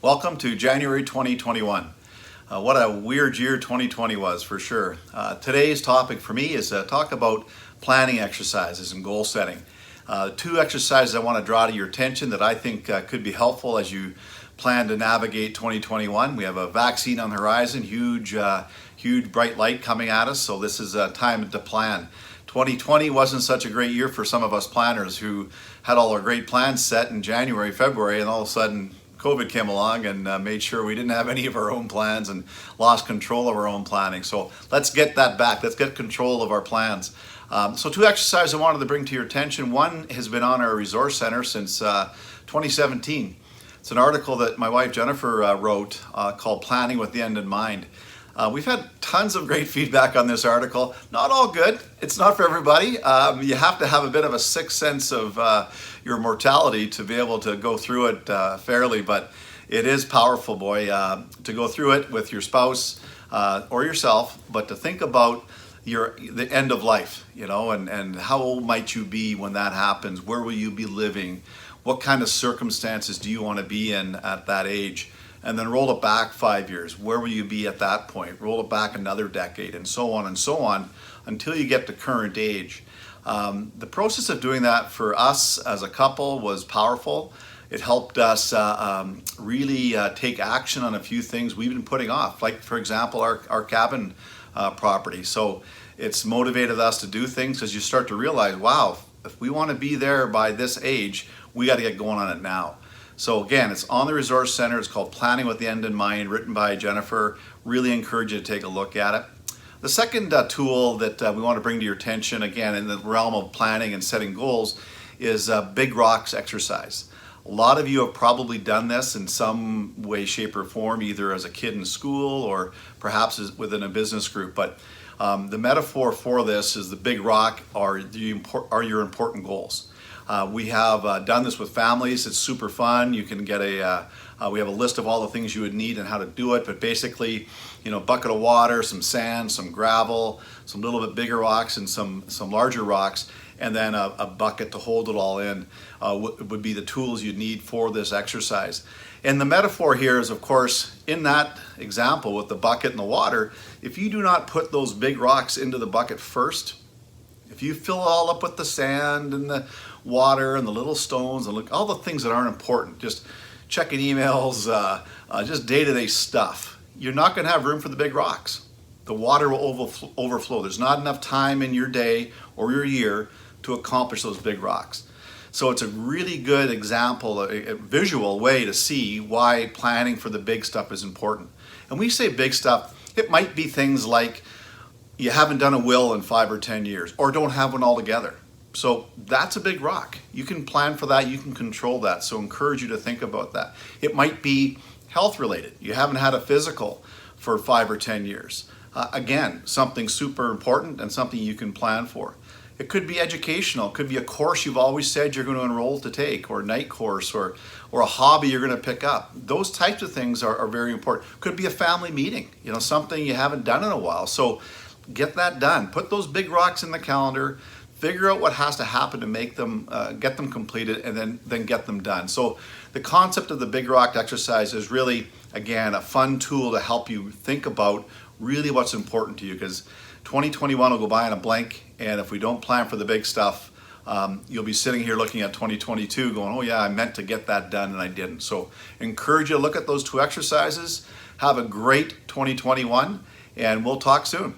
Welcome to January 2021. What a weird year 2020 was for sure. Today's topic for me is talk about planning exercises and goal setting. Two exercises I want to draw to your attention that I think could be helpful as you plan to navigate 2021. We have a vaccine on the horizon, huge bright light coming at us, so this is a time to plan. 2020 wasn't such a great year for some of us planners who had all our great plans set in January, February, and all of a sudden COVID came along and made sure we didn't have any of our own plans and lost control of our own planning. So let's get that back. Let's get control of our plans. So two exercises I wanted to bring to your attention. One has been on our resource center since 2017. It's an article that my wife Jennifer wrote called Planning with the End in Mind. We've had tons of great feedback on this article. Not all good. It's not for everybody. You have to have a bit of a sixth sense of your mortality to be able to go through it fairly, but it is powerful, boy, to go through it with your spouse or yourself, but to think about the end of life, and how old might you be when that happens? Where will you be living? What kind of circumstances do you want to be in at that age? And then roll it back 5 years. Where will you be at that point? Roll it back another decade, and so on until you get to current age. The process of doing that for us as a couple was powerful. It helped us really take action on a few things we've been putting off, like, for example, our cabin property. So it's motivated us to do things as you start to realize, wow, if we want to be there by this age, we got to get going on it now. So again, it's on the Resource Center. It's called Planning with the End in Mind, written by Jennifer. Really encourage you to take a look at it. The second tool that we want to bring to your attention, again, in the realm of planning and setting goals, is Big Rocks exercise. A lot of you have probably done this in some way, shape, or form, either as a kid in school or perhaps within a business group. But the metaphor for this is the big rock are your important goals. We have done this with families. It's super fun. You can get we have a list of all the things you would need and how to do it, but basically, bucket of water, some sand, some gravel, some little bit bigger rocks and some larger rocks, and then a bucket to hold it all in would be the tools you'd need for this exercise. And the metaphor here is, of course, in that example with the bucket and the water, if you do not put those big rocks into the bucket first, if you fill it all up with the sand and the water and the little stones and all the things that aren't important, just checking emails, just day-to-day stuff, you're not going to have room for the big rocks. The water will overflow. There's not enough time in your day or your year to accomplish those big rocks. So it's a really good example, a visual way to see why planning for the big stuff is important. And when we say big stuff, it might be things like you haven't done a will in 5 or 10 years, or don't have one altogether. So that's a big rock. You can plan for that, you can control that. So encourage you to think about that. It might be health related. You haven't had a physical for 5 or 10 years. Again, something super important and something you can plan for. It could be educational. It could be a course you've always said you're going to enroll to take, or a night course, or a hobby you're going to pick up. Those types of things are very important. Could be a family meeting, something you haven't done in a while. So get that done. Put those big rocks in the calendar. Figure out what has to happen to make them, get them completed, and then get them done. So the concept of the big rock exercise is really, again, a fun tool to help you think about really what's important to you, because 2021 will go by in a blink, and if we don't plan for the big stuff, you'll be sitting here looking at 2022 going, oh yeah, I meant to get that done and I didn't. So encourage you to look at those two exercises. Have a great 2021, and we'll talk soon.